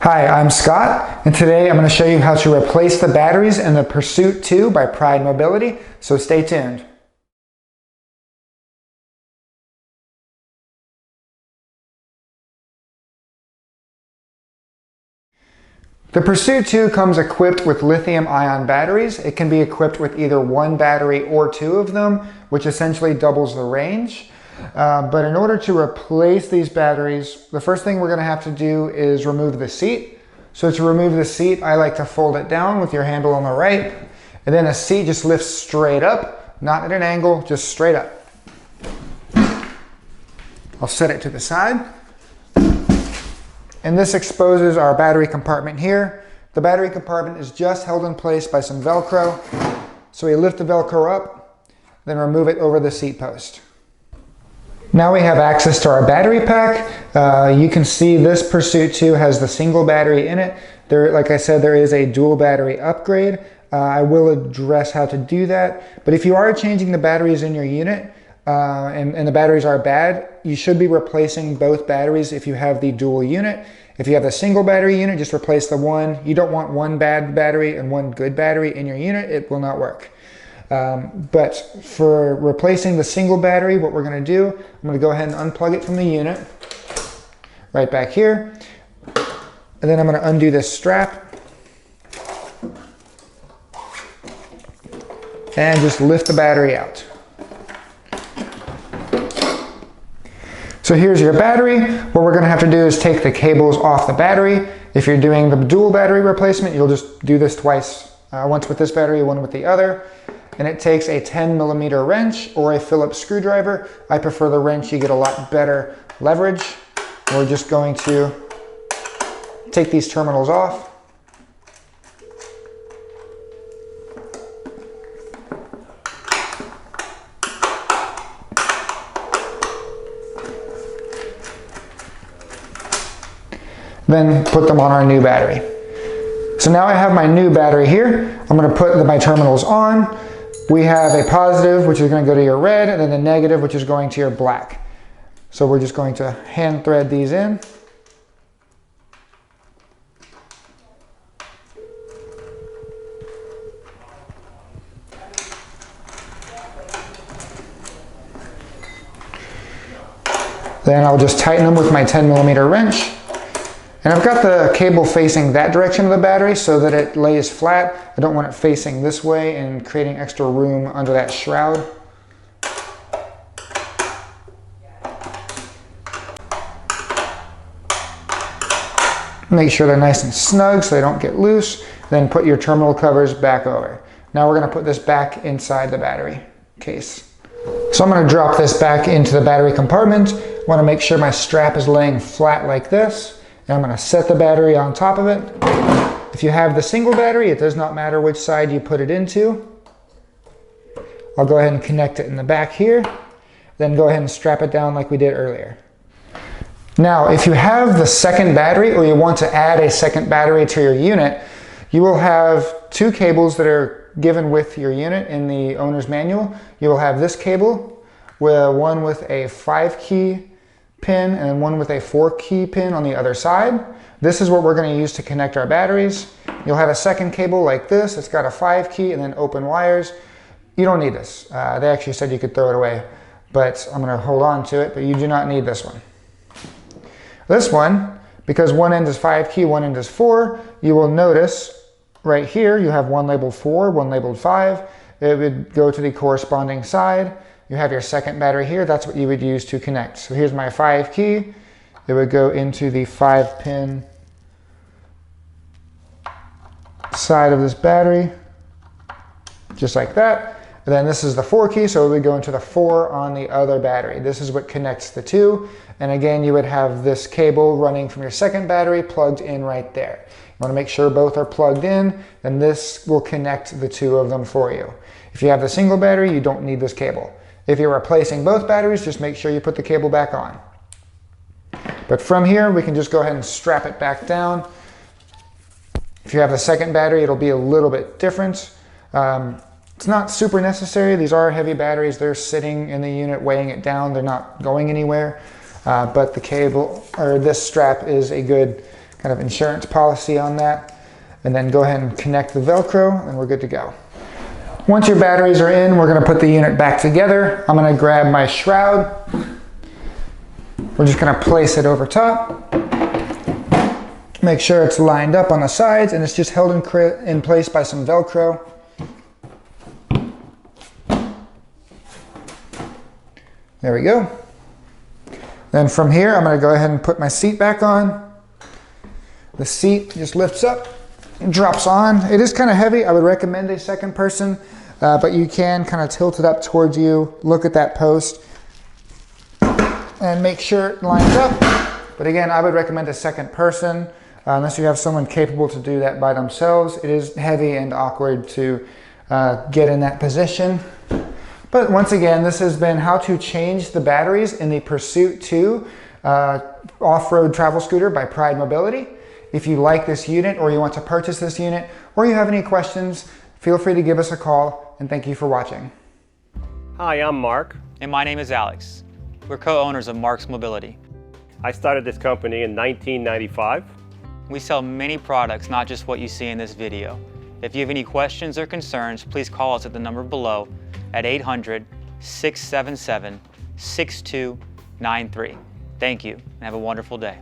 Hi, I'm Scott, and today I'm going to show you how to replace the batteries in the Pursuit 2 by Pride Mobility, so stay tuned. The Pursuit 2 comes equipped with lithium-ion batteries. It can be equipped with either one battery or two of them, which essentially doubles the range. But in order to replace these batteries, the first thing we're going to have to do is remove the seat. So to remove the seat, I like to fold it down with your handle on the right, and then the seat just lifts straight up, not at an angle, just straight up. I'll set it to the side. And this exposes our battery compartment here. The battery compartment is just held in place by some Velcro. So we lift the Velcro up, then remove it over the seat post. Now we have access to our battery pack. You can see this Pursuit 2 has the single battery in it. Like I said, there is a dual battery upgrade. I will address how to do that. But if you are changing the batteries in your unit and the batteries are bad, you should be replacing both batteries if you have the dual unit. If you have a single battery unit, just replace the one. You don't want one bad battery and one good battery in your unit. It will not work. But for replacing the single battery, what we're going to do, I'm going to go ahead and unplug it from the unit, right back here. And then I'm going to undo this strap and just lift the battery out. So here's your battery. What we're going to have to do is take the cables off the battery. If you're doing the dual battery replacement, you'll just do this twice. Once with this battery, one with the other. And it takes a 10mm wrench or a Phillips screwdriver. I prefer the wrench, you get a lot better leverage. We're just going to take these terminals off. Then put them on our new battery. So now I have my new battery here. I'm going to put my terminals on. We have a positive, which is going to go to your red, and then the negative, which is going to your black. So we're just going to hand thread these in. Then I'll just tighten them with my 10mm wrench. And I've got the cable facing that direction of the battery so that it lays flat. I don't want it facing this way and creating extra room under that shroud. Make sure they're nice and snug so they don't get loose. Then put your terminal covers back over. Now we're going to put this back inside the battery case. So I'm going to drop this back into the battery compartment. I want to make sure my strap is laying flat like this. And I'm going to set the battery on top of it. If you have the single battery, it does not matter which side you put it into. I'll go ahead and connect it in the back here. Then go ahead and strap it down like we did earlier. Now, if you have the second battery or you want to add a second battery to your unit, you will have two cables that are given with your unit in the owner's manual. You will have this cable, one with a 5-key pin and one with a 4-key pin on the other side. This is what we're going to use to connect our batteries. You'll have a second cable like this. It's got a 5-key and then open wires. You don't need this. They actually said you could throw it away, but I'm going to hold on to it, but you do not need this one. This one, because one end is 5-key, one end is 4, you will notice right here you have one labeled 4, one labeled 5. It would go to the corresponding side. You have your second battery here. That's what you would use to connect. So here's my 5-key. It would go into the 5-pin side of this battery, just like that. And then this is the 4-key, so it would go into the 4 on the other battery. This is what connects the two. And again, you would have this cable running from your second battery plugged in right there. You want to make sure both are plugged in, then this will connect the two of them for you. If you have the single battery, you don't need this cable. If you're replacing both batteries, just make sure you put the cable back on. But from here, we can just go ahead and strap it back down. If you have the second battery, it'll be a little bit different. It's not super necessary. These are heavy batteries. They're sitting in the unit, weighing it down. They're not going anywhere. But the cable, or this strap, is a good kind of insurance policy on that. And then go ahead and connect the Velcro and we're good to go. Once your batteries are in, we're gonna put the unit back together. I'm gonna grab my shroud. We're just gonna place it over top. Make sure it's lined up on the sides and it's just held in place by some Velcro. There we go. Then from here, I'm gonna go ahead and put my seat back on. The seat just lifts up and drops on. It is kind of heavy. I would recommend a second person, but you can kind of tilt it up towards you, look at that post, and make sure it lines up. But again, I would recommend a second person, unless you have someone capable to do that by themselves. It is heavy and awkward to get in that position. But once again, this has been how to change the batteries in the Pursuit 2 off-road travel scooter by Pride Mobility. If you like this unit or you want to purchase this unit or you have any questions, feel free to give us a call, and thank you for watching. Hi, I'm Mark. And my name is Alex. We're co-owners of Marc's Mobility. I started this company in 1995. We sell many products, not just what you see in this video. If you have any questions or concerns, please call us at the number below at 800-677-6293. Thank you, and have a wonderful day.